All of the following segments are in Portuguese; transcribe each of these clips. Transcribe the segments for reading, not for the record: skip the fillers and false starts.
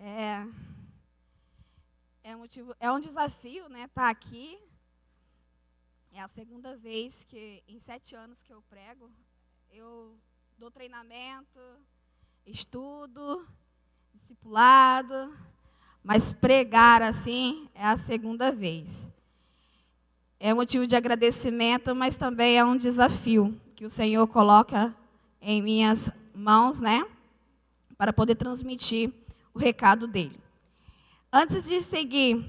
É, é um desafio, né, estar aqui. É a segunda vez que, em 7 anos que eu prego, eu dou treinamento, estudo, discipulado, mas pregar assim é a segunda vez. É motivo de agradecimento, mas também é um desafio que o Senhor coloca em minhas mãos, né, para poder transmitir o recado dele. Antes de seguir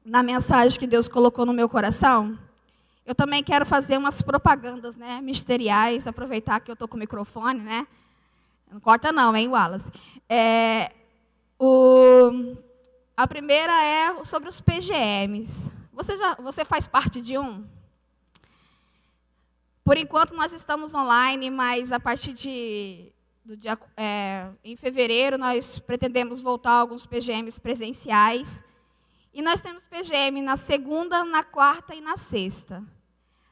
na mensagem que Deus colocou no meu coração, eu também quero fazer umas propagandas, né, ministeriais, aproveitar que eu estou com o microfone, né? Não corta não, hein, Wallace? A primeira é sobre os PGMs. Você faz parte de um? Por enquanto nós estamos online, mas a partir em fevereiro nós pretendemos voltar a alguns PGMs presenciais. E nós temos PGM na segunda, na quarta e na sexta.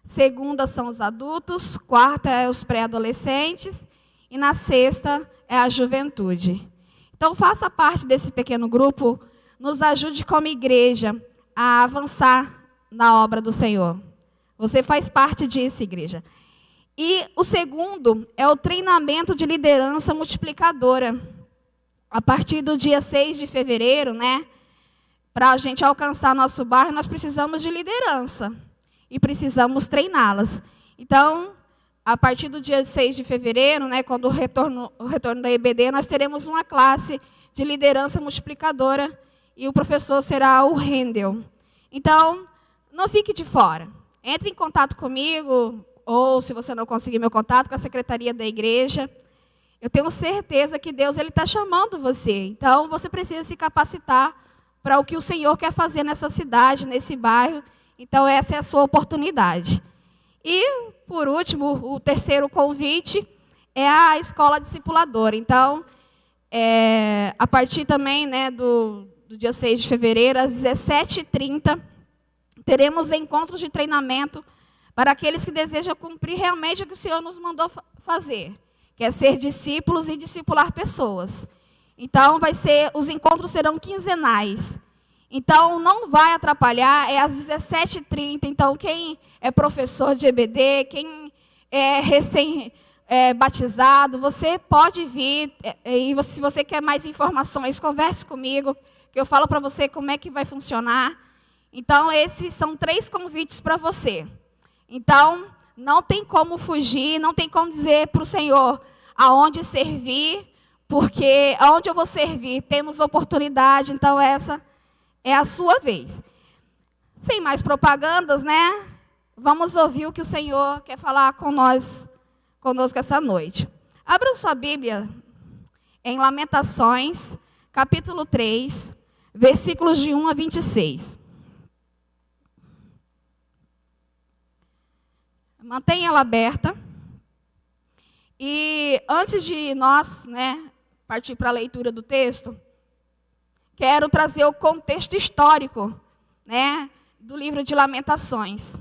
Segunda são os adultos, quarta é os pré-adolescentes e na sexta é a juventude. Então faça parte desse pequeno grupo, nos ajude como igreja a avançar na obra do Senhor. Você faz parte disso, igreja. E o segundo é o treinamento de liderança multiplicadora. A partir do dia 6 de fevereiro, né? Para a gente alcançar nosso bairro, nós precisamos de liderança. E precisamos treiná-las. Então, a partir do dia 6 de fevereiro, né, quando o retorno da EBD, nós teremos uma classe de liderança multiplicadora. E o professor será o Rendel. Então, não fique de fora. Entre em contato comigo, ou se você não conseguir meu contato, com a secretaria da igreja. Eu tenho certeza que Deus está chamando você. Então, você precisa se capacitar para o que o Senhor quer fazer nessa cidade, nesse bairro. Então, essa é a sua oportunidade. E, por último, o terceiro convite é a escola discipuladora. Então, a partir também, né, do dia 6 de fevereiro, às 17h30, teremos encontros de treinamento para aqueles que desejam cumprir realmente o que o Senhor nos mandou fazer, que é ser discípulos e discipular pessoas. Então, os encontros serão quinzenais. Então, não vai atrapalhar, é às 17h30. Então, quem é professor de EBD, quem é recém-batizado, você pode vir. E se você quer mais informações, converse comigo, que eu falo para você como é que vai funcionar. Então, esses são 3 convites para você. Então, não tem como fugir, não tem como dizer para o Senhor aonde servir, porque aonde eu vou servir, temos oportunidade, então essa é a sua vez. Sem mais propagandas, né? Vamos ouvir o que o Senhor quer falar conosco essa noite. Abra sua Bíblia em Lamentações, capítulo 3, versículos de 1 a 26. Mantenha ela aberta. E antes de nós, né, partir para a leitura do texto, quero trazer o contexto histórico, né, do livro de Lamentações.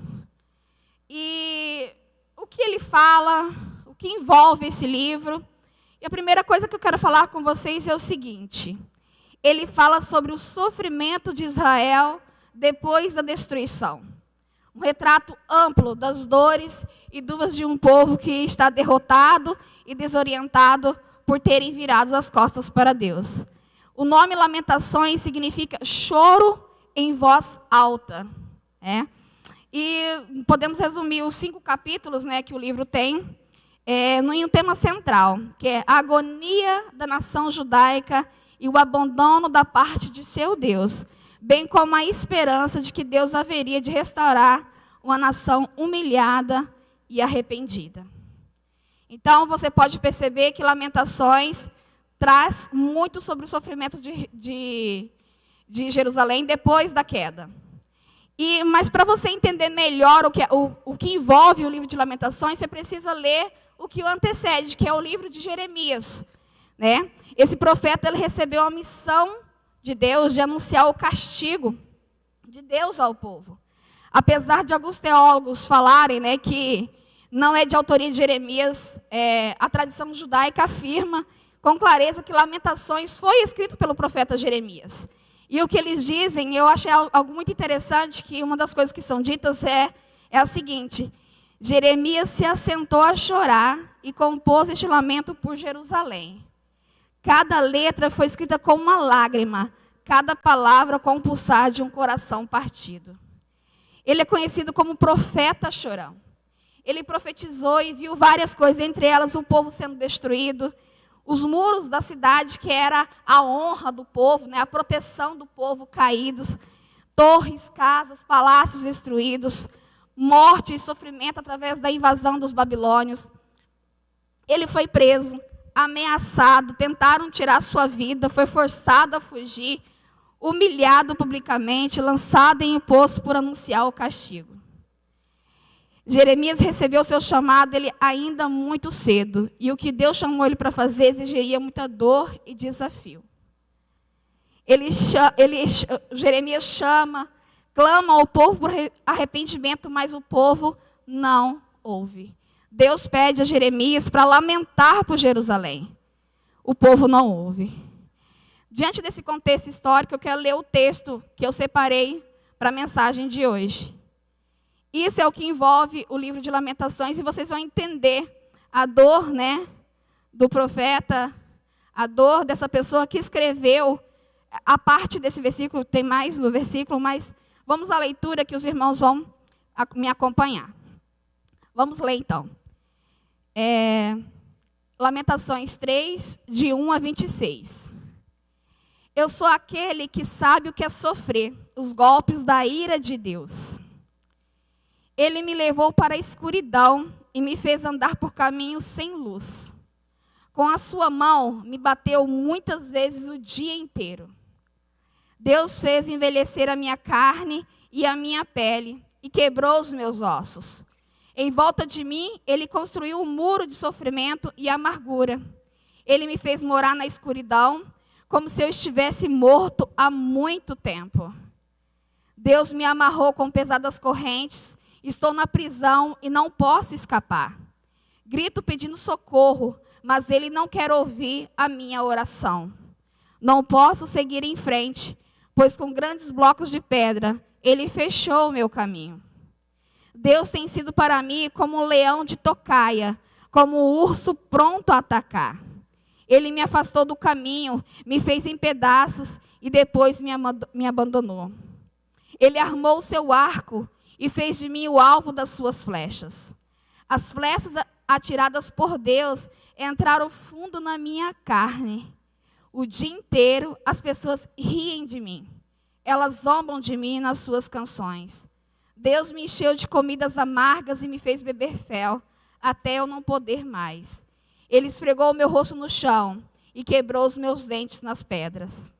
E o que ele fala, o que envolve esse livro. E a primeira coisa que eu quero falar com vocês é o seguinte. Ele fala sobre o sofrimento de Israel depois da destruição. Um retrato amplo das dores e dúvidas de um povo que está derrotado e desorientado por terem virado as costas para Deus. O nome Lamentações significa choro em voz alta. E podemos resumir os 5 capítulos, né, que o livro tem em um tema central, que é a agonia da nação judaica e o abandono da parte de seu Deus, bem como a esperança de que Deus haveria de restaurar uma nação humilhada e arrependida. Então, você pode perceber que Lamentações traz muito sobre o sofrimento de Jerusalém depois da queda. Mas para você entender melhor o que envolve o livro de Lamentações, você precisa ler o que o antecede, que é o livro de Jeremias. Né? Esse profeta ele recebeu a missão de Deus de anunciar o castigo de Deus ao povo. Apesar de alguns teólogos falarem, né, que não é de autoria de Jeremias, a tradição judaica afirma com clareza que Lamentações foi escrito pelo profeta Jeremias. E o que eles dizem, eu achei algo muito interessante, que uma das coisas que são ditas é a seguinte: Jeremias se assentou a chorar e compôs este lamento por Jerusalém. Cada letra foi escrita com uma lágrima, cada palavra com o pulsar de um coração partido. Ele é conhecido como profeta chorão. Ele profetizou e viu várias coisas, entre elas o povo sendo destruído, os muros da cidade, que era a honra do povo, né, a proteção do povo, caídos, torres, casas, palácios destruídos, morte e sofrimento através da invasão dos babilônios. Ele foi preso, ameaçado, tentaram tirar sua vida, foi forçado a fugir, humilhado publicamente, lançado em um poço por anunciar o castigo. Jeremias recebeu seu chamado ele ainda muito cedo, e o que Deus chamou ele para fazer exigiria muita dor e desafio. Jeremias chama, clama ao povo por arrependimento, mas o povo não ouve. Deus pede a Jeremias para lamentar por Jerusalém. O povo não ouve. Diante desse contexto histórico, eu quero ler o texto que eu separei para a mensagem de hoje. Isso é o que envolve o livro de Lamentações, e vocês vão entender a dor, né, do profeta, a dor dessa pessoa que escreveu a parte desse versículo. Tem mais no versículo, mas vamos à leitura que os irmãos vão me acompanhar. Vamos ler então. Lamentações 3, de 1 a 26. Eu sou aquele que sabe o que é sofrer os golpes da ira de Deus. Ele me levou para a escuridão e me fez andar por caminhos sem luz. Com a sua mão me bateu muitas vezes o dia inteiro. Deus fez envelhecer a minha carne e a minha pele e quebrou os meus ossos. Em volta de mim, ele construiu um muro de sofrimento e amargura. Ele me fez morar na escuridão, como se eu estivesse morto há muito tempo. Deus me amarrou com pesadas correntes. Estou na prisão e não posso escapar. Grito pedindo socorro, mas ele não quer ouvir a minha oração. Não posso seguir em frente, pois com grandes blocos de pedra, ele fechou o meu caminho. Deus tem sido para mim como um leão de tocaia, como um urso pronto a atacar. Ele me afastou do caminho, me fez em pedaços e depois me abandonou. Ele armou o seu arco e fez de mim o alvo das suas flechas. As flechas atiradas por Deus entraram fundo na minha carne. O dia inteiro as pessoas riem de mim. Elas zombam de mim nas suas canções. Deus me encheu de comidas amargas e me fez beber fel, até eu não poder mais. Ele esfregou o meu rosto no chão e quebrou os meus dentes nas pedras.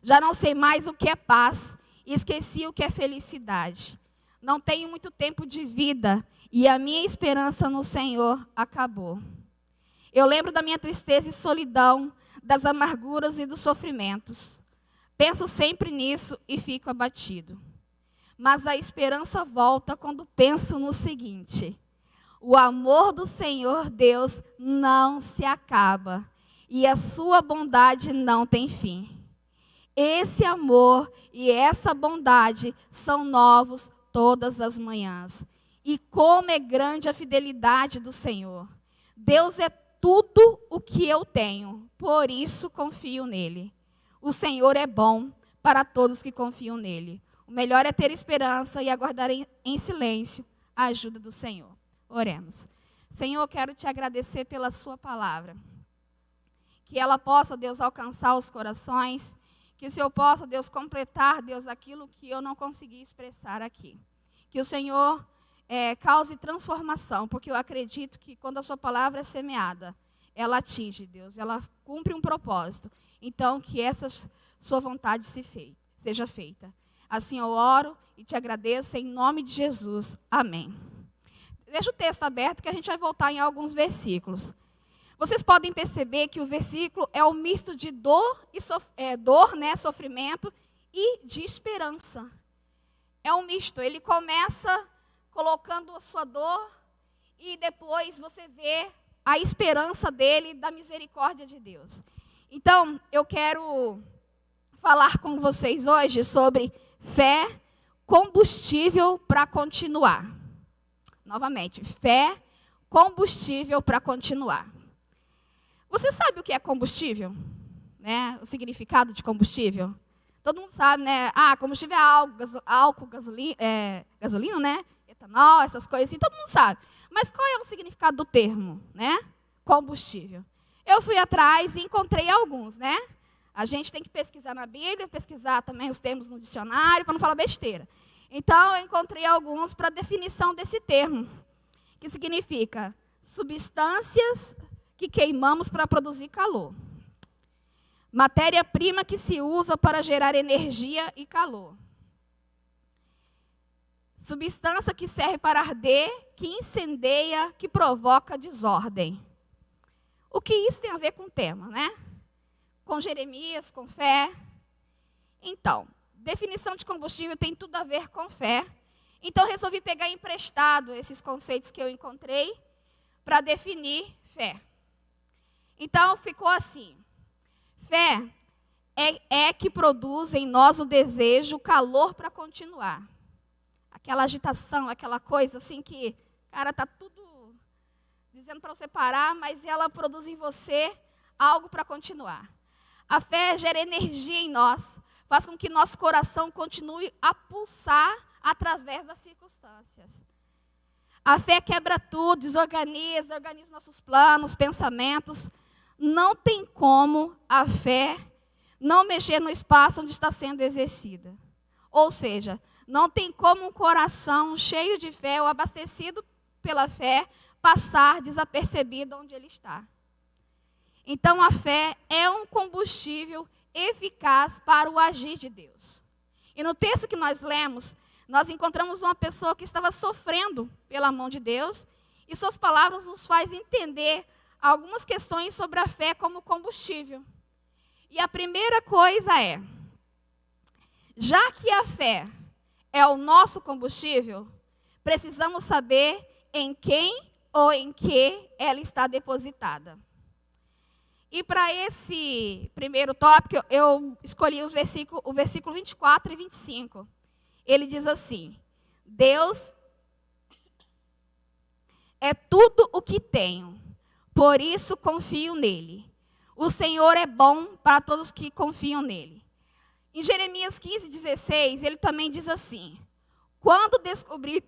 Já não sei mais o que é paz e esqueci o que é felicidade. Não tenho muito tempo de vida e a minha esperança no Senhor acabou. Eu lembro da minha tristeza e solidão, das amarguras e dos sofrimentos. Penso sempre nisso e fico abatido. Mas a esperança volta quando penso no seguinte: o amor do Senhor Deus não se acaba e a sua bondade não tem fim. Esse amor e essa bondade são novos todas as manhãs. E como é grande a fidelidade do Senhor. Deus é tudo o que eu tenho, por isso confio nele. O Senhor é bom para todos que confiam nele. O melhor é ter esperança e aguardar em silêncio a ajuda do Senhor. Oremos. Senhor, eu quero te agradecer pela sua palavra. Que ela possa, Deus, alcançar os corações. Que o Senhor possa, Deus, completar, Deus, aquilo que eu não consegui expressar aqui. Que o Senhor cause transformação, porque eu acredito que quando a sua palavra é semeada, ela atinge, Deus, ela cumpre um propósito. Então, que essa sua vontade seja feita. Assim eu oro e te agradeço em nome de Jesus. Amém. Deixa o texto aberto que a gente vai voltar em alguns versículos. Vocês podem perceber que o versículo é um misto de dor, sofrimento e de esperança. É um misto. Ele começa colocando a sua dor e depois você vê a esperança dele, da misericórdia de Deus. Então, eu quero falar com vocês hoje sobre fé, combustível para continuar. Novamente, fé, combustível para continuar. Você sabe o que é combustível? Né? O significado de combustível? Todo mundo sabe, né? Combustível é álcool, gasolina, né? Etanol, essas coisas assim, todo mundo sabe. Mas qual é o significado do termo, né? Combustível. Eu fui atrás e encontrei alguns, né? A gente tem que pesquisar na Bíblia, pesquisar também os termos no dicionário, para não falar besteira. Então, eu encontrei alguns para definição desse termo, que significa substâncias que queimamos para produzir calor. Matéria-prima que se usa para gerar energia e calor. Substância que serve para arder, que incendeia, que provoca desordem. O que isso tem a ver com o tema, né? Com Jeremias, com fé. Então, definição de combustível tem tudo a ver com fé. Então, resolvi pegar emprestado esses conceitos que eu encontrei para definir fé. Então, ficou assim. Fé é que produz em nós o desejo, o calor para continuar. Aquela agitação, aquela coisa assim que, cara, está tudo dizendo para você parar, mas ela produz em você algo para continuar. A fé gera energia em nós, faz com que nosso coração continue a pulsar através das circunstâncias. A fé quebra tudo, organiza nossos planos, pensamentos. Não tem como a fé não mexer no espaço onde está sendo exercida. Ou seja, não tem como um coração cheio de fé ou abastecido pela fé passar desapercebido onde ele está. Então, a fé é um combustível eficaz para o agir de Deus. E no texto que nós lemos, nós encontramos uma pessoa que estava sofrendo pela mão de Deus, e suas palavras nos fazem entender algumas questões sobre a fé como combustível. E a primeira coisa é, já que a fé é o nosso combustível, precisamos saber em quem ou em que ela está depositada. E para esse primeiro tópico, eu escolhi o versículo 24 e 25. Ele diz assim: Deus é tudo o que tenho, por isso confio nele. O Senhor é bom para todos que confiam nele. Em Jeremias 15:16, ele também diz assim: Quando descobri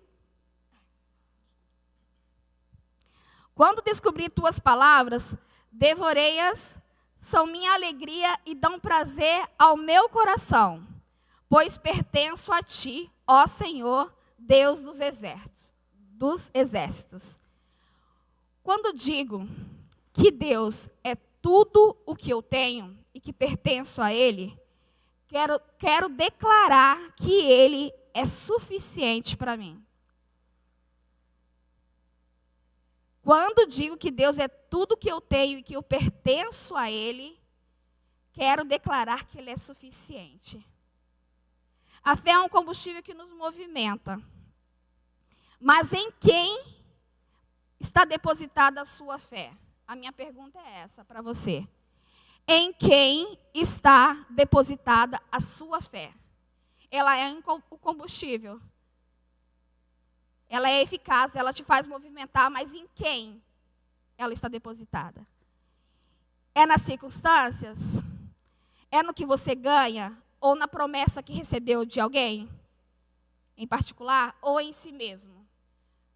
tuas palavras, devorei-as, são minha alegria e dão prazer ao meu coração, pois pertenço a ti, ó Senhor, Deus dos exércitos. Quando digo que Deus é tudo o que eu tenho e que pertenço a Ele, quero declarar que Ele é suficiente para mim. Quando digo que Deus é tudo que eu tenho e que eu pertenço a Ele, quero declarar que Ele é suficiente. A fé é um combustível que nos movimenta. Mas em quem está depositada a sua fé? A minha pergunta é essa para você. Em quem está depositada a sua fé? Ela é o combustível. Ela é eficaz, ela te faz movimentar, mas em quem ela está depositada? É nas circunstâncias? É no que você ganha? Ou na promessa que recebeu de alguém em particular? Ou em si mesmo?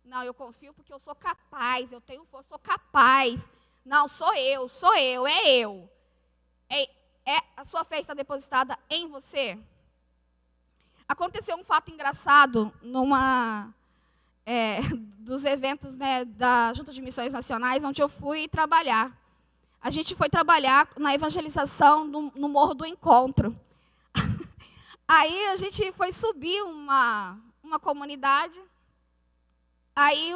Não, eu confio porque eu sou capaz, eu tenho força, sou capaz. Não, sou eu, é eu. A sua fé está depositada em você? Aconteceu um fato engraçado dos eventos, né, da Junta de Missões Nacionais, onde eu fui trabalhar. A gente foi trabalhar na evangelização no Morro do Encontro. Aí a gente foi subir uma comunidade. Aí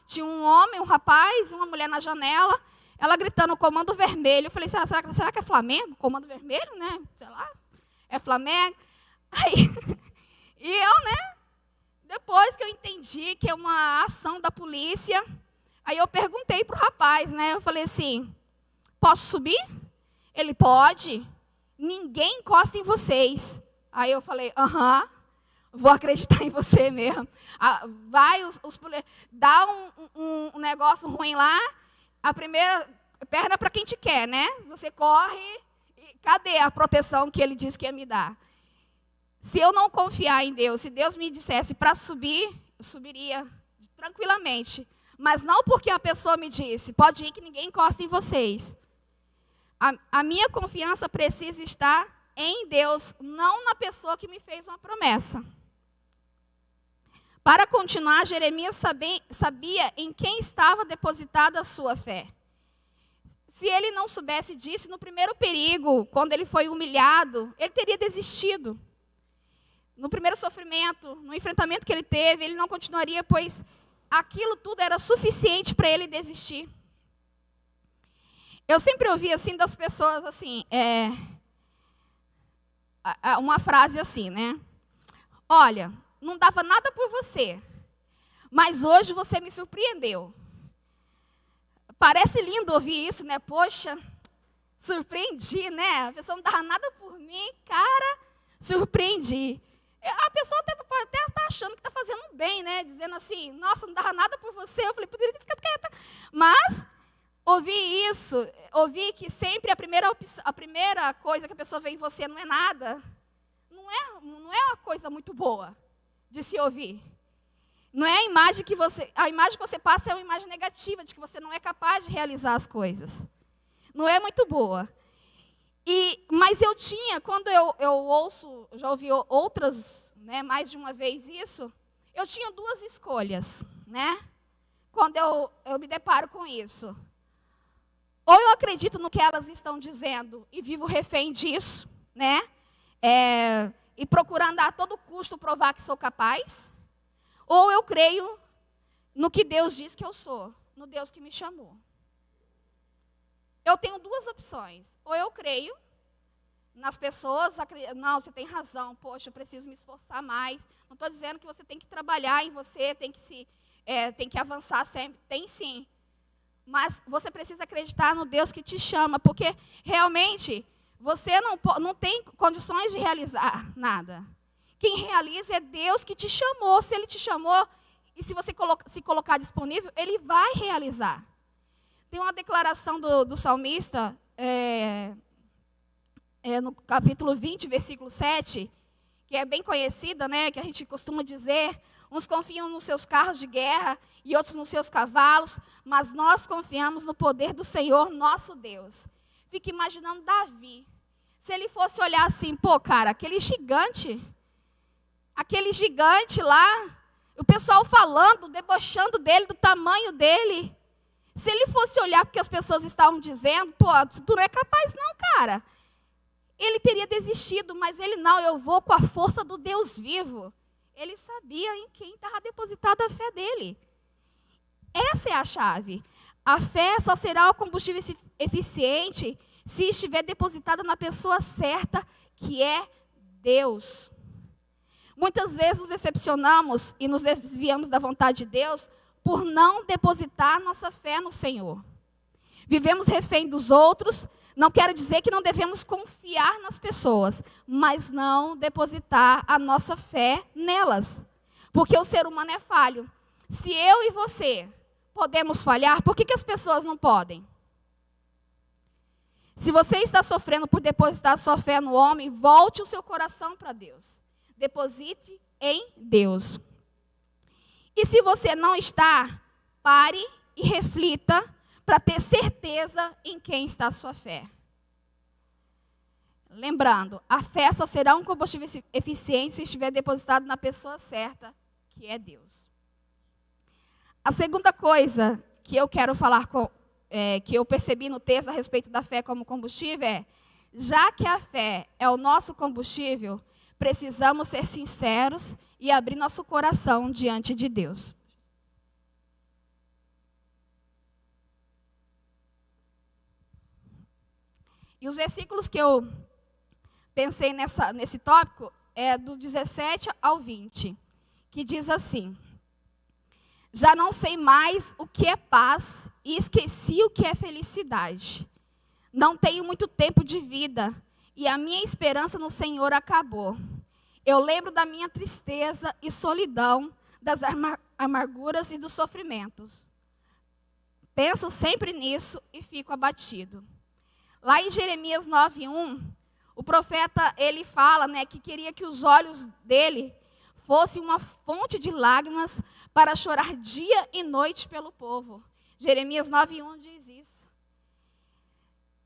tinha um homem, um rapaz, uma mulher na janela, ela gritando comando vermelho. Eu falei, será que é Flamengo? Comando vermelho, né? Sei lá, é Flamengo. Aí, e eu, né? Depois que eu entendi que é uma ação da polícia, Aí eu perguntei para o rapaz, né? Eu falei assim, posso subir? Ele, pode. Ninguém encosta em vocês. Aí eu falei, aham, vou acreditar em você mesmo. Vai, dá um negócio ruim lá, a primeira perna para quem te quer, né? Você corre, e cadê a proteção que ele disse que ia me dar? Se eu não confiar em Deus, se Deus me dissesse para subir, eu subiria tranquilamente. Mas não porque a pessoa me disse, pode ir que ninguém encosta em vocês. A minha confiança precisa estar em Deus, não na pessoa que me fez uma promessa. Para continuar, Jeremias sabia em quem estava depositada a sua fé. Se ele não soubesse disso, no primeiro perigo, quando ele foi humilhado, ele teria desistido. No primeiro sofrimento, no enfrentamento que ele teve, ele não continuaria, pois aquilo tudo era suficiente para ele desistir. Eu sempre ouvi assim das pessoas, assim, uma frase assim, né? Olha, não dava nada por você, mas hoje você me surpreendeu. Parece lindo ouvir isso, né? Poxa, surpreendi, né? A pessoa não dava nada por mim, cara, surpreendi. A pessoa pode até estar achando que está fazendo bem, né? Dizendo assim, nossa, não dava nada por você. Eu falei, poderia ter ficado quieta. Mas, ouvir isso, ouvir que sempre a primeira coisa que a pessoa vê em você não é nada, não é uma coisa muito boa de se ouvir. Não é a imagem que você passa é uma imagem negativa, de que você não é capaz de realizar as coisas. Não é muito boa. Mas eu tinha, quando eu ouço, já ouvi outras, né, mais de uma vez isso, eu tinha duas escolhas, né? Quando eu me deparo com isso. Ou eu acredito no que elas estão dizendo e vivo refém disso, né? E procurando a todo custo provar que sou capaz. Ou eu creio no que Deus diz que eu sou, no Deus que me chamou. Eu tenho duas opções. Ou eu creio nas pessoas, não, você tem razão, poxa, eu preciso me esforçar mais. Não estou dizendo que você tem que trabalhar em você, tem que avançar sempre. Tem sim. Mas você precisa acreditar no Deus que te chama, porque realmente você não tem condições de realizar nada. Quem realiza é Deus que te chamou. Se Ele te chamou, e se você se colocar disponível, Ele vai realizar. Tem uma declaração do salmista, no capítulo 20, versículo 7, que é bem conhecida, né, que a gente costuma dizer, uns confiam nos seus carros de guerra e outros nos seus cavalos, mas nós confiamos no poder do Senhor, nosso Deus. Fica imaginando Davi. Se ele fosse olhar assim, pô, cara, aquele gigante lá, o pessoal falando, debochando dele, do tamanho dele. Se ele fosse olhar porque as pessoas estavam dizendo, pô, tu não é capaz não, cara. Ele teria desistido, mas ele não, eu vou com a força do Deus vivo. Ele sabia em quem estava depositada a fé dele. Essa é a chave. A fé só será o combustível eficiente se estiver depositada na pessoa certa, que é Deus. Muitas vezes nos decepcionamos e nos desviamos da vontade de Deus por não depositar nossa fé no Senhor. Vivemos refém dos outros. Não quero dizer que não devemos confiar nas pessoas, mas não depositar a nossa fé nelas. Porque o ser humano é falho. Se eu e você podemos falhar, por que as pessoas não podem? Se você está sofrendo por depositar sua fé no homem, volte o seu coração para Deus. Deposite em Deus. E se você não está, pare e reflita para ter certeza em quem está a sua fé. Lembrando, a fé só será um combustível eficiente se estiver depositado na pessoa certa, que é Deus. A segunda coisa que eu quero falar, que eu percebi no texto a respeito da fé como combustível é, já que a fé é o nosso combustível, precisamos ser sinceros e abrir nosso coração diante de Deus. E os versículos que eu pensei nesse tópico é do 17 ao 20, que diz assim: Já não sei mais o que é paz e esqueci o que é felicidade. Não tenho muito tempo de vida e a minha esperança no Senhor acabou. Eu lembro da minha tristeza e solidão, das amarguras e dos sofrimentos. Penso sempre nisso e fico abatido. Lá em Jeremias 9:1, o profeta, ele fala, que queria que os olhos dele fossem uma fonte de lágrimas para chorar dia e noite pelo povo. Jeremias 9:1 diz isso.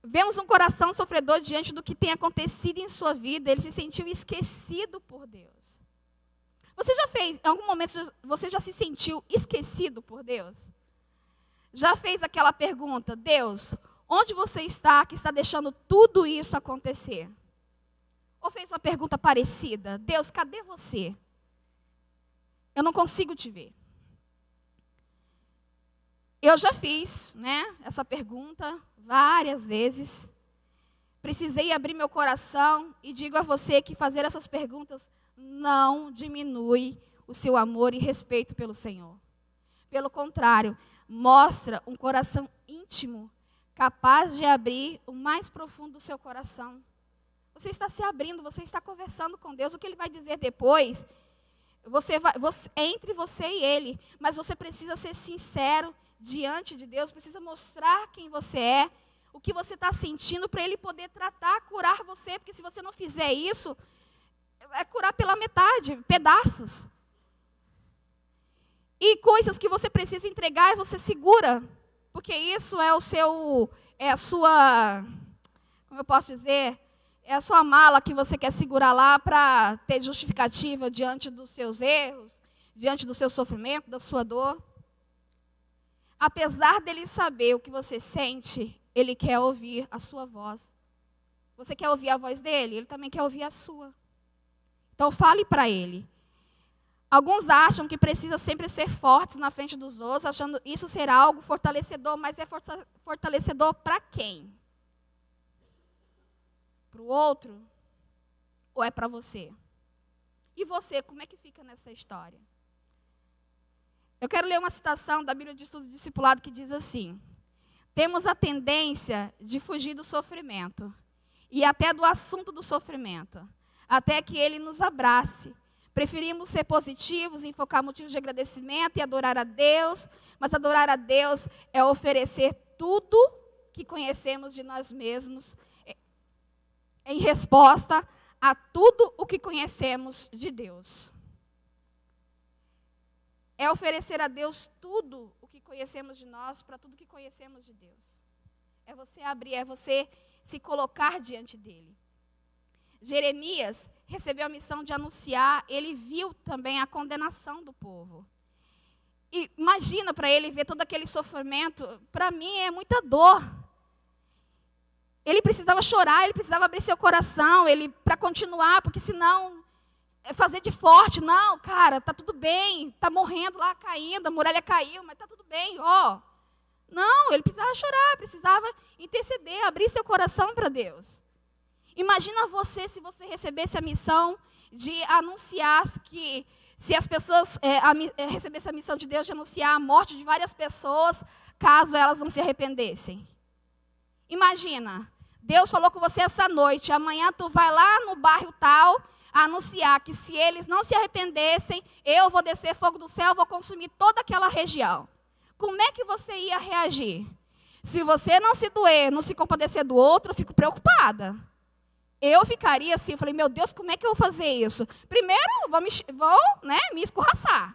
Vemos um coração sofredor diante do que tem acontecido em sua vida. Ele se sentiu esquecido por Deus. Você já fez, em algum momento, você já se sentiu esquecido por Deus? Já fez aquela pergunta: Deus, onde você está que está deixando tudo isso acontecer? Ou fez uma pergunta parecida: Deus, cadê você? Eu não consigo te ver. Eu já fiz, essa pergunta várias vezes. Precisei abrir meu coração e digo a você que fazer essas perguntas não diminui o seu amor e respeito pelo Senhor. Pelo contrário, mostra um coração íntimo, capaz de abrir o mais profundo do seu coração. Você está se abrindo, você está conversando com Deus. O que Ele vai dizer depois, é entre você e Ele. Mas você precisa ser sincero diante de Deus, precisa mostrar quem você é, o que você está sentindo, para Ele poder tratar, curar você. Porque se você não fizer isso, é curar pela metade, pedaços. E coisas que você precisa entregar, você segura. Porque isso é a sua, como eu posso dizer, é a sua mala que você quer segurar lá para ter justificativa diante dos seus erros, diante do seu sofrimento, da sua dor. Apesar dele saber o que você sente, ele quer ouvir a sua voz. Você quer ouvir a voz dele? Ele também quer ouvir a sua. Então fale para ele. Alguns acham que precisa sempre ser fortes na frente dos outros, achando isso ser algo fortalecedor, mas é fortalecedor para quem? Para o outro? Ou é para você? E você, como é que fica nessa história? Eu quero ler uma citação da Bíblia de Estudo Discipulado que diz assim: temos a tendência de fugir do sofrimento e até do assunto do sofrimento, até que ele nos abrace. Preferimos ser positivos, enfocar motivos de agradecimento e adorar a Deus, mas adorar a Deus é oferecer tudo que conhecemos de nós mesmos em resposta a tudo o que conhecemos de Deus. É oferecer a Deus tudo o que conhecemos de nós para tudo que conhecemos de Deus. É você abrir, é você se colocar diante dele. Jeremias recebeu a missão de anunciar, ele viu também a condenação do povo. E imagina para ele ver todo aquele sofrimento, para mim é muita dor. Ele precisava chorar, ele precisava abrir seu coração, para continuar, porque senão fazer de forte. Não, cara, está tudo bem, está morrendo lá, caindo, a muralha caiu, mas está tudo bem, ó. Não, ele precisava chorar, precisava interceder, abrir seu coração para Deus. Imagina você, se você recebesse a missão de anunciar que, se as pessoas recebessem a missão de Deus de anunciar a morte de várias pessoas, caso elas não se arrependessem. Imagina, Deus falou com você essa noite, amanhã tu vai lá no bairro tal, anunciar que se eles não se arrependessem, eu vou descer fogo do céu, vou consumir toda aquela região. Como é que você ia reagir? Se você não se doer, não se compadecer do outro, eu fico preocupada. Eu ficaria assim, eu falei, meu Deus, como é que eu vou fazer isso? Primeiro, vou me escorraçar.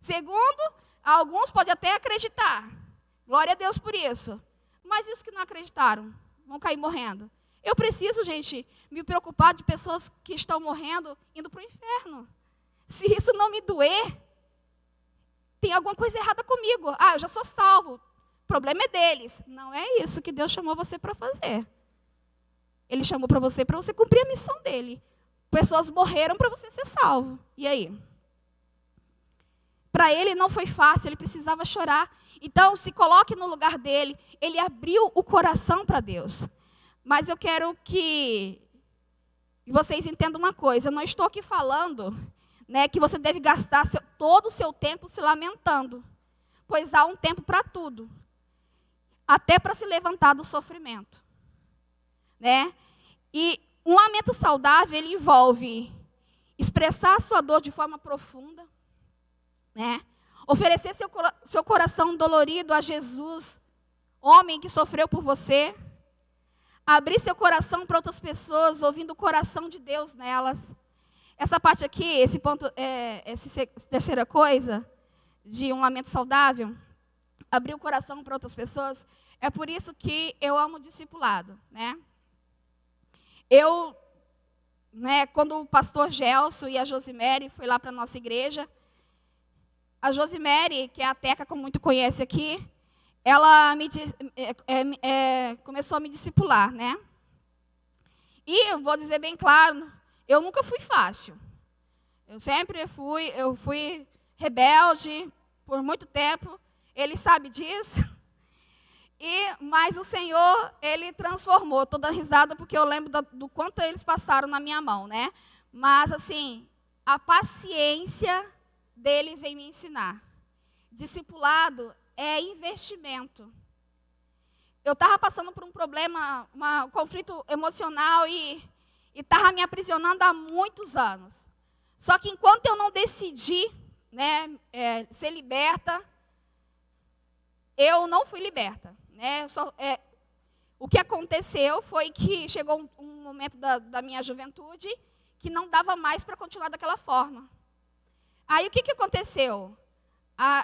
Segundo, alguns podem até acreditar. Glória a Deus por isso. Mas e os que não acreditaram? Vão cair morrendo. Eu preciso, gente, me preocupar de pessoas que estão morrendo, indo para o inferno. Se isso não me doer, tem alguma coisa errada comigo. Ah, eu já sou salvo. O problema é deles. Não é isso que Deus chamou você para fazer. Ele chamou para você cumprir a missão dele. Pessoas morreram para você ser salvo. E aí? Para ele não foi fácil, ele precisava chorar. Então, se coloque no lugar dele. Ele abriu o coração para Deus. Mas eu quero que vocês entendam uma coisa. Eu não estou aqui falando, que você deve gastar todo o seu tempo se lamentando. pois há um tempo para tudo, até para se levantar do sofrimento, né? E um lamento saudável, ele envolve expressar a sua dor de forma profunda, né? Oferecer seu coração dolorido a Jesus, homem que sofreu por você. Abrir seu coração para outras pessoas, ouvindo o coração de Deus nelas. Essa parte aqui, esse ponto, essa terceira coisa, de um lamento saudável, abrir o coração para outras pessoas, é por isso que eu amo o discipulado, né? Quando o pastor Gelson e a Josimere foi lá para a nossa igreja, a Josimere, que é a Teca, como muito conhece aqui, ela começou a me discipular, né? E eu vou dizer bem claro, eu nunca fui fácil. Eu fui rebelde por muito tempo. Ele sabe disso. Mas o Senhor, Ele transformou. Estou dando risada porque eu lembro do quanto eles passaram na minha mão, né? Mas, assim, a paciência deles em me ensinar. Discipulado é investimento. Eu estava passando por um problema, um conflito emocional e estava me aprisionando há muitos anos. Só que enquanto eu não decidi, né, ser liberta, eu não fui liberta. Né? O que aconteceu foi que chegou um momento da minha juventude que não dava mais para continuar daquela forma. Aí o que aconteceu?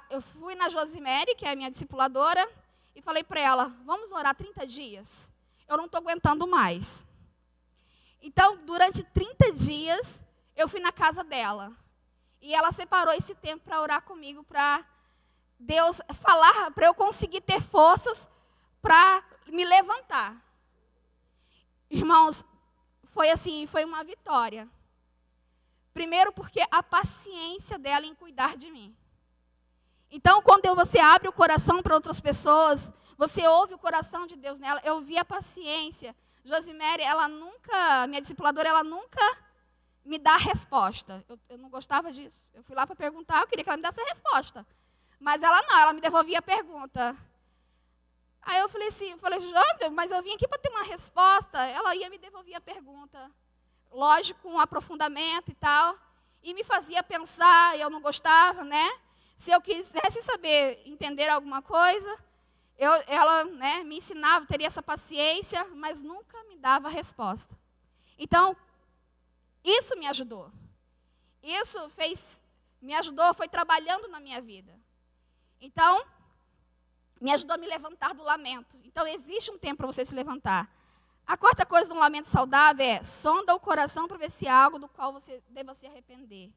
Eu fui na Josimere, que é a minha discipuladora, e falei para ela, vamos orar 30 dias? Eu não estou aguentando mais. Então, durante 30 dias, eu fui na casa dela. E ela separou esse tempo para orar comigo, para Deus falar, para eu conseguir ter forças para me levantar. Irmãos, foi uma vitória. Primeiro porque a paciência dela em cuidar de mim. Então, quando você abre o coração para outras pessoas, você ouve o coração de Deus nela. Eu vi a paciência. Josimere, minha discipuladora, ela nunca me dá a resposta. Eu não gostava disso. Eu fui lá para perguntar, eu queria que ela me desse a resposta. Mas ela não, ela me devolvia a pergunta. Aí eu falei assim, Jônia, mas eu vim aqui para ter uma resposta. Ela ia me devolver a pergunta. Lógico, com aprofundamento e tal. E me fazia pensar, eu não gostava, né? Se eu quisesse saber, entender alguma coisa, ela, né, me ensinava, teria essa paciência, mas nunca me dava a resposta. Então, isso me ajudou. Me ajudou, foi trabalhando na minha vida. Então, me ajudou a me levantar do lamento. Então, existe um tempo para você se levantar. A quarta coisa do lamento saudável é sonda o coração para ver se há algo do qual você deva se arrepender.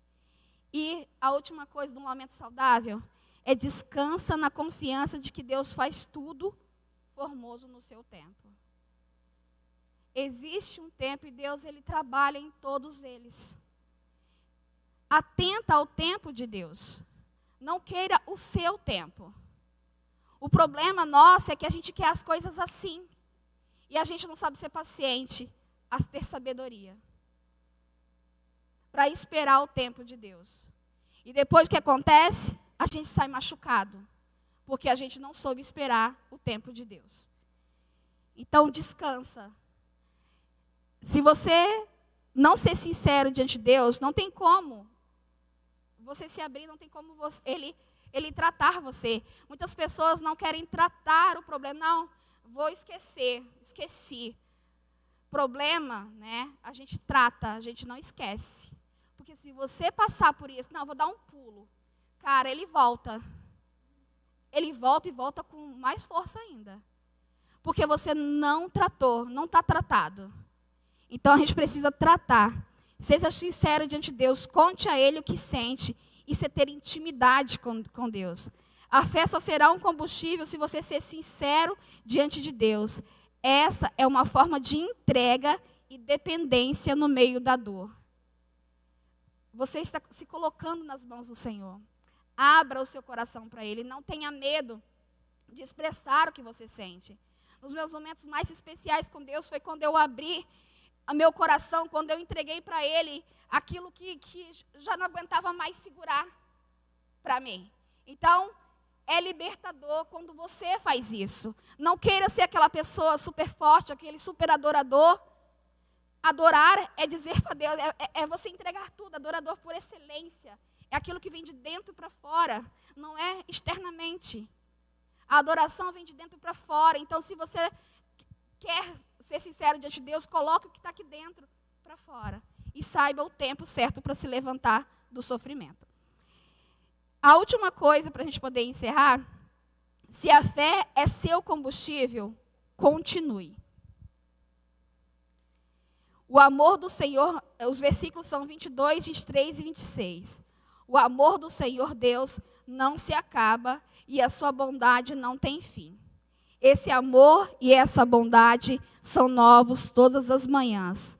E a última coisa do lamento saudável é descansa na confiança de que Deus faz tudo formoso no seu tempo. Existe um tempo e Deus, Ele trabalha em todos eles. Atenta ao tempo de Deus. Não queira o seu tempo. O problema nosso é que a gente quer as coisas assim. E a gente não sabe ser paciente, a ter sabedoria. Para esperar o tempo de Deus. E depois o que acontece? A gente sai machucado. Porque a gente não soube esperar o tempo de Deus. Então descansa. Se você não ser sincero diante de Deus, não tem como você se abrir, não tem como ele tratar você. Muitas pessoas não querem tratar o problema. Não, vou esqueci. Problema, né? A gente trata, a gente não esquece. Porque se você passar por isso, não, vou dar um pulo. Cara, ele volta. Ele volta e volta com mais força ainda. Porque você não tratou, não está tratado. Então a gente precisa tratar. Seja sincero diante de Deus, conte a Ele o que sente e você ter intimidade com Deus. A fé só será um combustível se você ser sincero diante de Deus. Essa é uma forma de entrega e dependência no meio da dor. Você está se colocando nas mãos do Senhor. Abra o seu coração para Ele. Não tenha medo de expressar o que você sente. Nos meus momentos mais especiais com Deus foi quando eu abri o meu coração, quando eu entreguei para Ele aquilo que já não aguentava mais segurar para mim. Então, é libertador quando você faz isso. Não queira ser aquela pessoa super forte, aquele super adorador. Adorar é dizer para Deus, é você entregar tudo, adorador por excelência. É aquilo que vem de dentro para fora, não é externamente. A adoração vem de dentro para fora. Então, se você quer ser sincero diante de Deus, coloque o que está aqui dentro para fora. E saiba o tempo certo para se levantar do sofrimento. A última coisa para a gente poder encerrar, se a fé é seu combustível, continue. O amor do Senhor, os versículos são 22, 23 e 26. O amor do Senhor Deus não se acaba e a sua bondade não tem fim. Esse amor e essa bondade são novos todas as manhãs.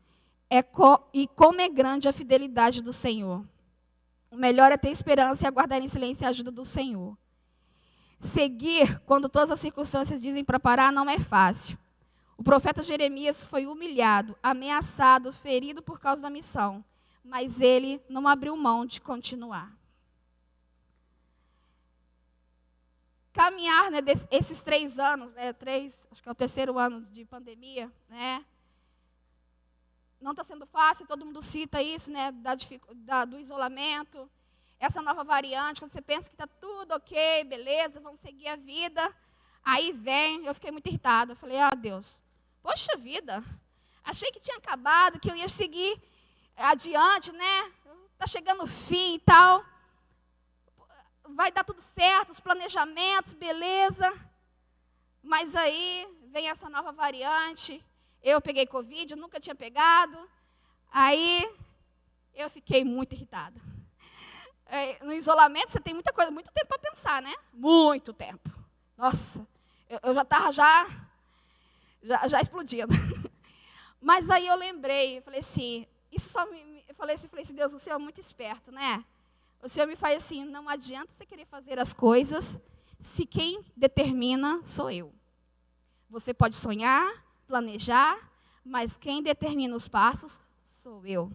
E como é grande a fidelidade do Senhor. O melhor é ter esperança e aguardar em silêncio a ajuda do Senhor. Seguir quando todas as circunstâncias dizem para parar não é fácil. O profeta Jeremias foi humilhado, ameaçado, ferido por causa da missão. Mas ele não abriu mão de continuar. Caminhar, né, esses 3 anos, né, acho que é o 3º ano de pandemia, né, não está sendo fácil, todo mundo cita isso, né, do isolamento, essa nova variante, quando você pensa que está tudo ok, beleza, vamos seguir a vida, aí vem, eu fiquei muito irritada, eu falei, Deus, poxa vida, achei que tinha acabado, que eu ia seguir adiante, né, está chegando o fim e tal, vai dar tudo certo, os planejamentos, beleza, mas aí vem essa nova variante, eu peguei Covid, eu nunca tinha pegado, aí eu fiquei muito irritada. No isolamento você tem muita coisa, muito tempo para pensar, né? Muito tempo. Nossa, eu já estava já explodindo. Mas aí eu lembrei, eu falei assim, eu falei assim, Deus, o Senhor é muito esperto, né? O Senhor me faz assim, não adianta você querer fazer as coisas se quem determina sou eu. Você pode sonhar, planejar, mas quem determina os passos sou eu.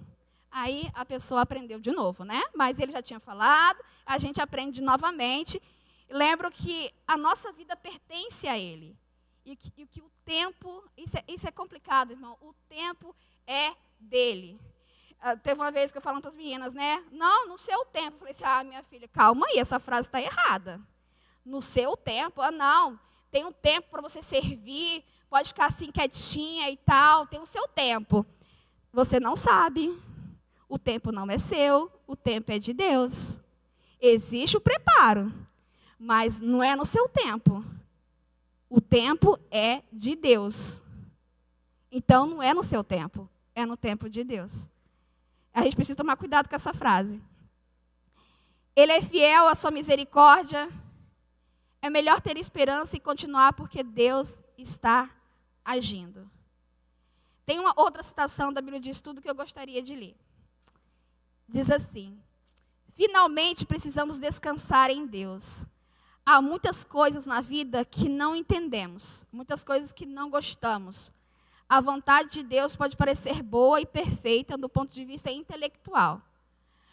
Aí a pessoa aprendeu de novo, né? Mas ele já tinha falado, a gente aprende novamente. Lembro que a nossa vida pertence a ele. E que o tempo, isso é complicado, irmão, o tempo é dele. Teve uma vez que eu falando para as meninas, né? Não, no seu tempo. Eu falei assim, minha filha, calma aí, essa frase está errada. No seu tempo, não, tem um tempo para você servir, pode ficar assim quietinha e tal, tem o seu tempo. Você não sabe. O tempo não é seu, o tempo é de Deus. Existe o preparo, mas não é no seu tempo. O tempo é de Deus. Então, não é no seu tempo, é no tempo de Deus. A gente precisa tomar cuidado com essa frase. Ele é fiel à sua misericórdia. É melhor ter esperança e continuar porque Deus está agindo. Tem uma outra citação da Bíblia de Estudo que eu gostaria de ler. Diz assim: finalmente precisamos descansar em Deus. Há muitas coisas na vida que não entendemos, muitas coisas que não gostamos. A vontade de Deus pode parecer boa e perfeita do ponto de vista intelectual.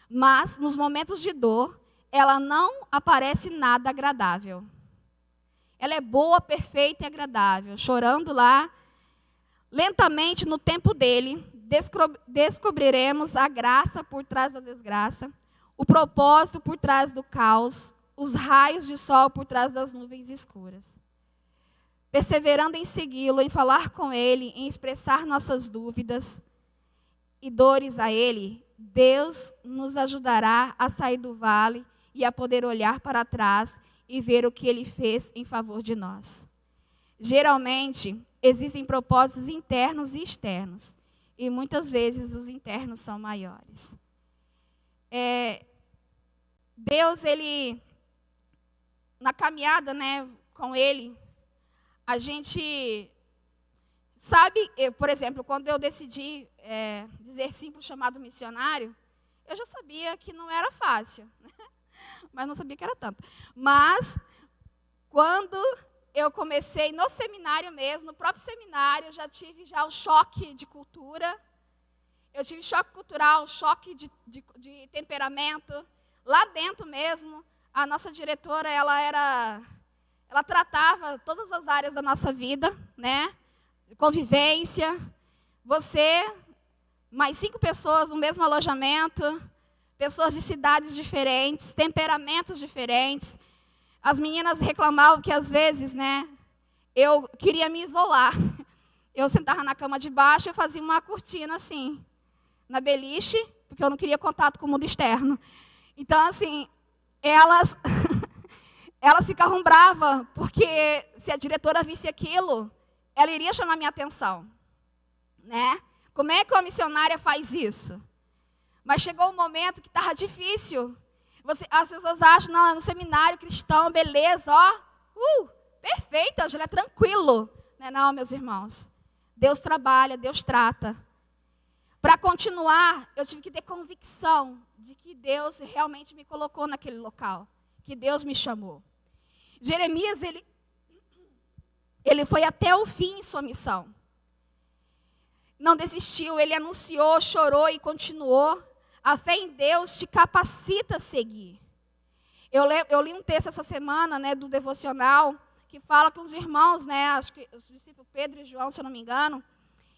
Mas, nos momentos de dor, ela não aparece nada agradável. Ela é boa, perfeita e agradável. Chorando lá, lentamente, no tempo dele, descobriremos a graça por trás da desgraça, o propósito por trás do caos, os raios de sol por trás das nuvens escuras. Perseverando em segui-lo, em falar com ele, em expressar nossas dúvidas e dores a ele, Deus nos ajudará a sair do vale e a poder olhar para trás e ver o que ele fez em favor de nós. Geralmente, existem propósitos internos e externos, e muitas vezes os internos são maiores. Deus, ele, na caminhada, né, com ele, a gente sabe, por exemplo, quando eu decidi dizer sim para o chamado missionário, eu já sabia que não era fácil, né? Mas não sabia que era tanto. Mas, quando eu comecei no seminário mesmo, no próprio seminário, eu já tive o choque de cultura, eu tive choque cultural, choque de temperamento, lá dentro mesmo, A nossa diretora, ela tratava todas as áreas da nossa vida, né? Convivência, você, mais 5 pessoas no mesmo alojamento, pessoas de cidades diferentes, temperamentos diferentes. As meninas reclamavam que às vezes, né, eu queria me isolar. Eu sentava na cama de baixo e fazia uma cortina assim, na beliche, porque eu não queria contato com o mundo externo. Então, assim, elas ficavam bravas, porque se a diretora visse aquilo, ela iria chamar minha atenção, né? Como é que uma missionária faz isso? Mas chegou um momento que estava difícil. As pessoas acham, não, é no seminário cristão, beleza, ó. Perfeito, Ângela, é tranquilo. Não, meus irmãos. Deus trabalha, Deus trata. Para continuar, eu tive que ter convicção de que Deus realmente me colocou naquele local, que Deus me chamou. Jeremias, ele foi até o fim em sua missão. Não desistiu, ele anunciou, chorou e continuou. A fé em Deus te capacita a seguir. Eu li um texto essa semana, né, do devocional, que fala que os irmãos, né, acho que os discípulos Pedro e João, se eu não me engano,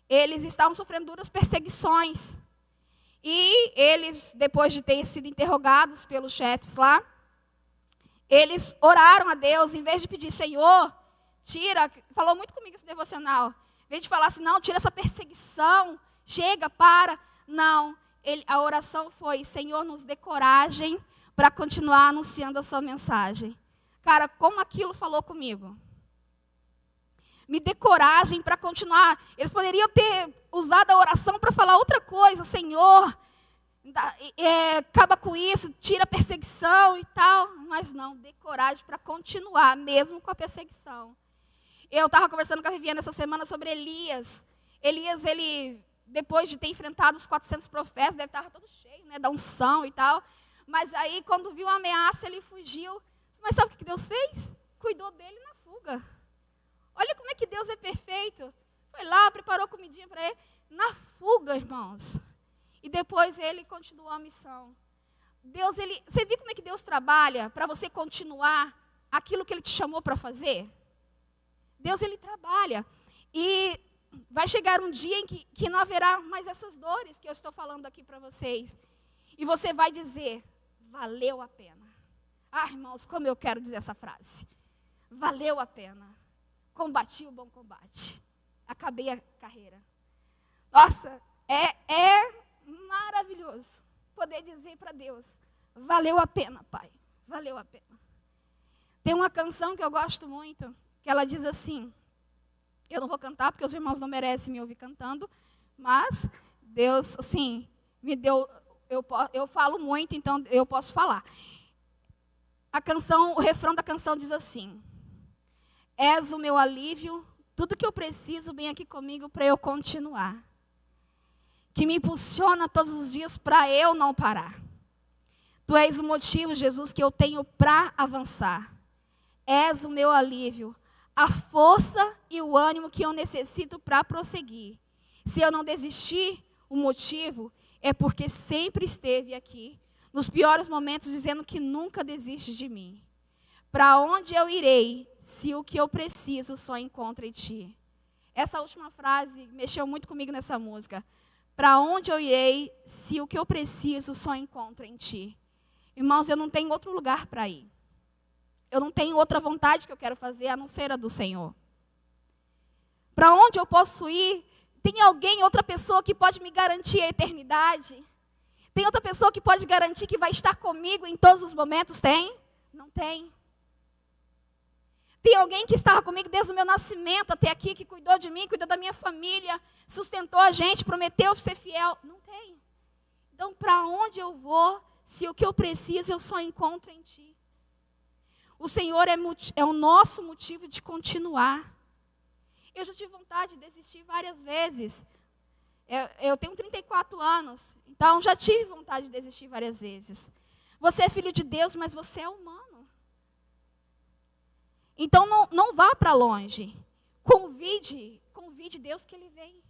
eles estavam sofrendo duras perseguições. E eles, depois de terem sido interrogados pelos chefes lá, eles oraram a Deus, em vez de pedir, Senhor, tira, falou muito comigo esse devocional, em vez de falar assim, não, tira essa perseguição, chega, para, não. A oração foi, Senhor, nos dê coragem para continuar anunciando a sua mensagem. Cara, como aquilo falou comigo. Me dê coragem para continuar. Eles poderiam ter usado a oração para falar outra coisa. Senhor, acaba com isso, tira a perseguição e tal. Mas não, dê coragem para continuar, mesmo com a perseguição. Eu estava conversando com a Viviane essa semana sobre Elias. Elias, ele, depois de ter enfrentado os 400 profetas, deve estar todo cheio, né, da unção e tal. Mas aí, quando viu a ameaça, ele fugiu. Mas sabe o que Deus fez? Cuidou dele na fuga. Olha como é que Deus é perfeito. Foi lá, preparou comidinha para ele. Na fuga, irmãos. E depois ele continuou a missão. Você viu como é que Deus trabalha para você continuar aquilo que Ele te chamou para fazer? Deus, Ele trabalha. E vai chegar um dia em que não haverá mais essas dores que eu estou falando aqui para vocês. E você vai dizer, valeu a pena. Ah, irmãos, como eu quero dizer essa frase. Valeu a pena. Combati o bom combate. Acabei a carreira. Nossa, é maravilhoso poder dizer para Deus, valeu a pena, Pai. Valeu a pena. Tem uma canção que eu gosto muito, que ela diz assim, eu não vou cantar porque os irmãos não merecem me ouvir cantando, mas Deus, assim, me deu, eu falo muito, então eu posso falar. O refrão da canção diz assim, és o meu alívio, tudo que eu preciso vem aqui comigo para eu continuar. Que me impulsiona todos os dias para eu não parar. Tu és o motivo, Jesus, que eu tenho para avançar. És o meu alívio, a força e o ânimo que eu necessito para prosseguir. Se eu não desistir, o motivo é porque sempre esteve aqui, nos piores momentos, dizendo que nunca desiste de mim. Para onde eu irei, se o que eu preciso só encontro em ti? Essa última frase mexeu muito comigo nessa música. Para onde eu irei, se o que eu preciso só encontro em ti? Irmãos, eu não tenho outro lugar para ir. Eu não tenho outra vontade que eu quero fazer, a não ser a do Senhor. Para onde eu posso ir? Tem alguém, outra pessoa que pode me garantir a eternidade? Tem outra pessoa que pode garantir que vai estar comigo em todos os momentos? Tem? Não tem. Tem alguém que estava comigo desde o meu nascimento até aqui, que cuidou de mim, cuidou da minha família, sustentou a gente, prometeu ser fiel? Não tem. Então, para onde eu vou, se o que eu preciso eu só encontro em ti? O Senhor é o nosso motivo de continuar. Eu já tive vontade de desistir várias vezes. Eu tenho 34 anos, então já tive vontade de desistir várias vezes. Você é filho de Deus, mas você é humano. Então não vá para longe. Convide Deus que Ele vem.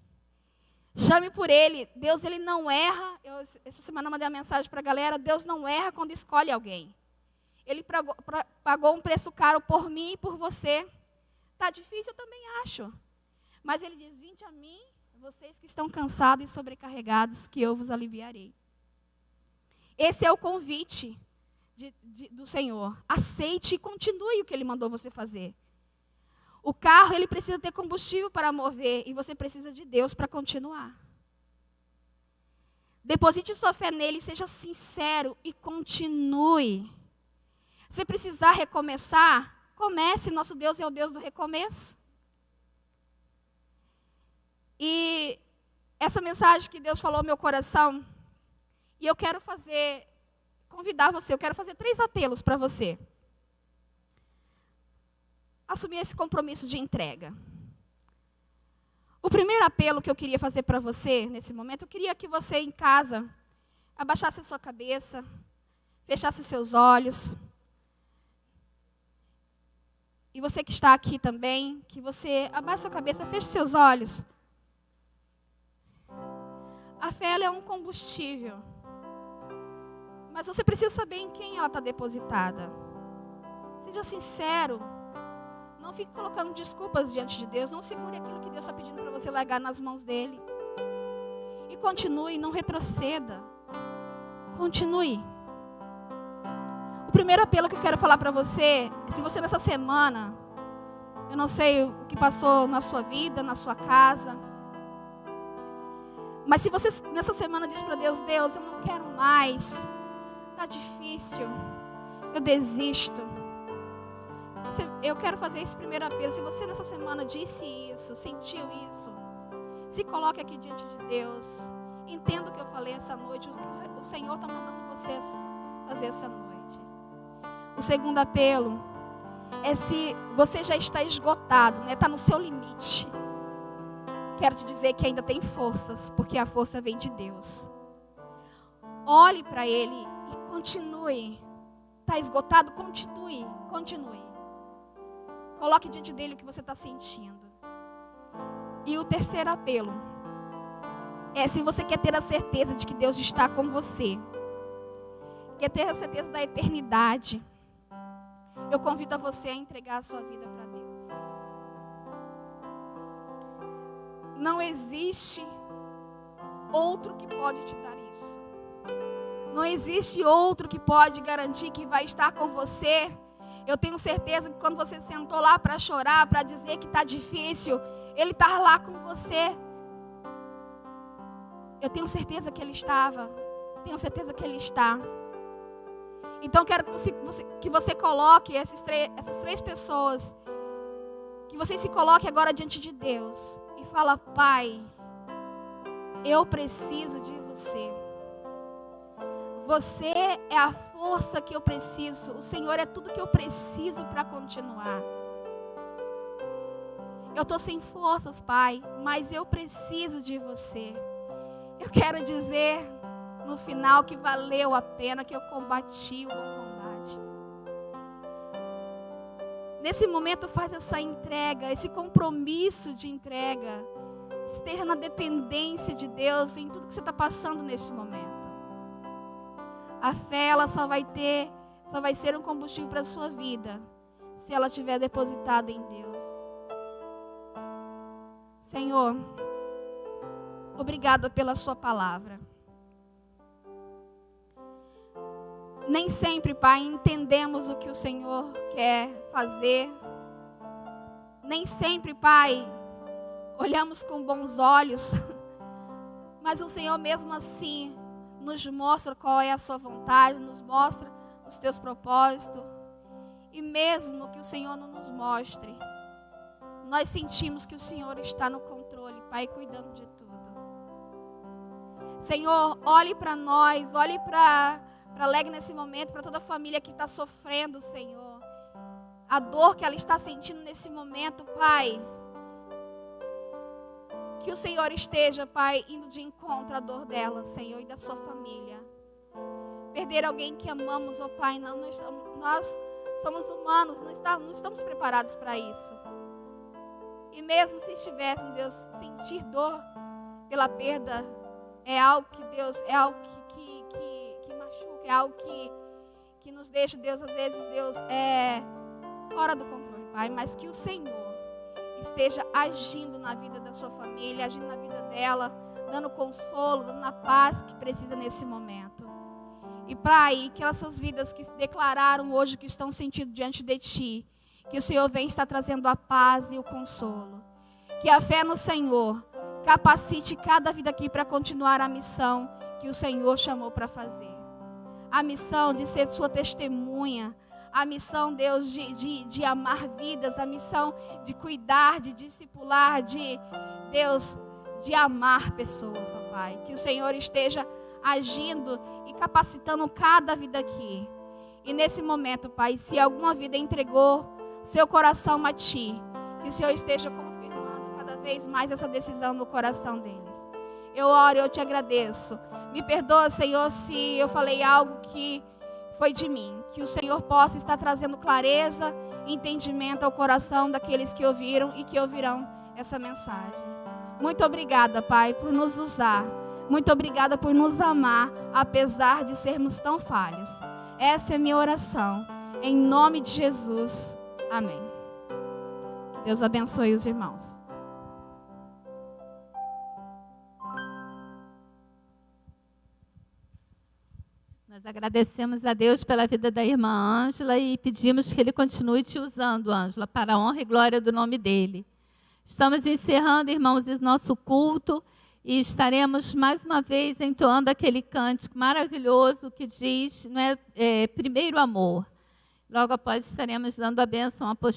Chame por Ele. Deus, Ele não erra. Essa semana eu mandei uma mensagem para a galera. Deus não erra quando escolhe alguém. Ele pagou um preço caro por mim e por você. Está difícil, eu também acho. Mas ele diz, vinde a mim, vocês que estão cansados e sobrecarregados, que eu vos aliviarei. Esse é o convite do Senhor. Aceite e continue o que Ele mandou você fazer. O carro, ele precisa ter combustível para mover, e você precisa de Deus para continuar. Deposite sua fé nele, seja sincero e continue. Se precisar recomeçar, comece. Nosso Deus é o Deus do recomeço. E essa mensagem que Deus falou no meu coração, e eu quero convidar você, eu quero fazer 3 apelos para você. Assumir esse compromisso de entrega. O primeiro apelo que eu queria fazer para você, nesse momento, eu queria que você em casa, abaixasse a sua cabeça, fechasse seus olhos. E você que está aqui também, que você abaixe a sua cabeça, feche seus olhos. A fé, ela é um combustível. Mas você precisa saber em quem ela está depositada. Seja sincero. Não fique colocando desculpas diante de Deus. Não segure aquilo que Deus está pedindo para você largar nas mãos dele. E continue, não retroceda. Continue. O primeiro apelo que eu quero falar para você, se você nessa semana, eu não sei o que passou na sua vida, na sua casa, mas se você nessa semana diz para Deus, Deus, eu não quero mais, está difícil, eu desisto. Eu quero fazer esse primeiro apelo. Se você nessa semana disse isso, sentiu isso, se coloque aqui diante de Deus. Entenda o que eu falei essa noite, o que o Senhor está mandando você fazer essa noite. O segundo apelo é se você já está esgotado, né? Está no seu limite. Quero te dizer que ainda tem forças, porque a força vem de Deus. Olhe para Ele e continue. Está esgotado? Continue. Coloque diante dele o que você está sentindo. E o terceiro apelo é se você quer ter a certeza de que Deus está com você, quer ter a certeza da eternidade, eu convido a você a entregar a sua vida para Deus. Não existe outro que pode te dar isso. Não existe outro que pode garantir que vai estar com você. Eu tenho certeza que quando você sentou lá para chorar, para dizer que está difícil, Ele está lá com você. Eu tenho certeza que Ele estava. Tenho certeza que Ele está. Então, quero que você coloque essas três pessoas, que você se coloque agora diante de Deus e fala, Pai, eu preciso de você. Você é a força que eu preciso. O Senhor é tudo que eu preciso para continuar. Eu estou sem forças, Pai, mas eu preciso de você. Eu quero dizer no final que valeu a pena, que eu combati o bom combate. Nesse momento faz essa entrega, esse compromisso de entrega. Esteja na dependência de Deus em tudo que você está passando nesse momento. A fé, ela só vai ser um combustível para a sua vida, se ela estiver depositada em Deus. Senhor, obrigada pela sua palavra. Nem sempre, Pai, entendemos o que o Senhor quer fazer. Nem sempre, Pai, olhamos com bons olhos. Mas o Senhor mesmo assim nos mostra qual é a sua vontade, nos mostra os teus propósitos. E mesmo que o Senhor não nos mostre, nós sentimos que o Senhor está no controle, Pai, cuidando de tudo. Senhor, olhe para nós, olhe para Leg nesse momento, para toda a família que está sofrendo, Senhor. A dor que ela está sentindo nesse momento, Pai. Que o Senhor esteja, Pai, indo de encontro à dor dela, Senhor, e da sua família. Perder alguém que amamos, ó Pai, nós somos humanos, não estamos preparados para isso. E mesmo se estivéssemos, Deus, sentir dor pela perda, é algo que Deus, é algo que machuca, é algo que nos deixa, Deus, às vezes, Deus, fora do controle, Pai, mas que o Senhor esteja agindo na vida da sua família, agindo na vida dela, dando consolo, dando a paz que precisa nesse momento. E, Pai, que essas vidas que se declararam hoje, que estão sentindo diante de Ti, que o Senhor vem estar trazendo a paz e o consolo. Que a fé no Senhor capacite cada vida aqui para continuar a missão que o Senhor chamou para fazer. A missão de ser sua testemunha, a missão, Deus, de amar vidas, a missão de cuidar, de discipular, Deus, de amar pessoas, ó Pai. Que o Senhor esteja agindo e capacitando cada vida aqui. E nesse momento, Pai, se alguma vida entregou seu coração a Ti, que o Senhor esteja confirmando cada vez mais essa decisão no coração deles. Eu oro, eu te agradeço. Me perdoa, Senhor, se eu falei algo que foi de mim. Que o Senhor possa estar trazendo clareza e entendimento ao coração daqueles que ouviram e que ouvirão essa mensagem. Muito obrigada, Pai, por nos usar. Muito obrigada por nos amar, apesar de sermos tão falhos. Essa é a minha oração. Em nome de Jesus. Amém. Deus abençoe os irmãos. Nós agradecemos a Deus pela vida da irmã Ângela e pedimos que Ele continue te usando, Ângela, para a honra e glória do nome dEle. Estamos encerrando, irmãos, o nosso culto e estaremos mais uma vez entoando aquele cântico maravilhoso que diz, primeiro amor. Logo após estaremos dando a bênção apostólica.